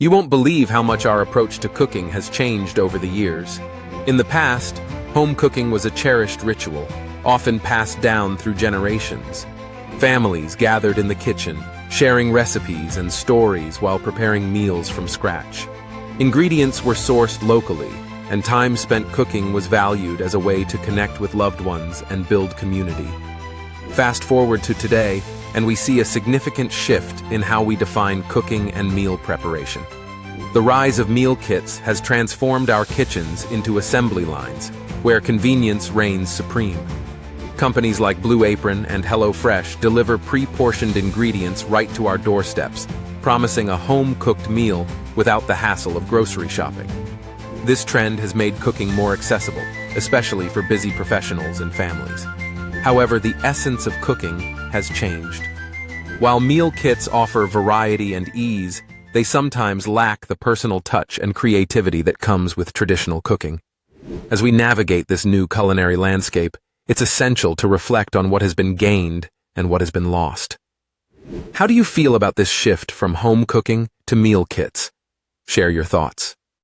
You won't believe how much our approach to cooking has changed over the years. In the past, home cooking was a cherished ritual, often passed down through generations. Families gathered in the kitchen, sharing recipes and stories while preparing meals from scratch. Ingredients were sourced locally, and time spent cooking was valued as a way to connect with loved ones and build community. Fast forward to today, and we see a significant shift in how we define cooking and meal preparation. The rise of meal kits has transformed our kitchens into assembly lines, where convenience reigns supreme. Companies like Blue Apron and HelloFresh deliver pre-portioned ingredients right to our doorsteps, promising a home-cooked meal without the hassle of grocery shopping. This trend has made cooking more accessible, especially for busy professionals and families. However, the essence of cooking has changed. While meal kits offer variety and ease, they sometimes lack the personal touch and creativity that comes with traditional cooking. As we navigate this new culinary landscape, it's essential to reflect on what has been gained and what has been lost. How do you feel about this shift from home cooking to meal kits? Share your thoughts.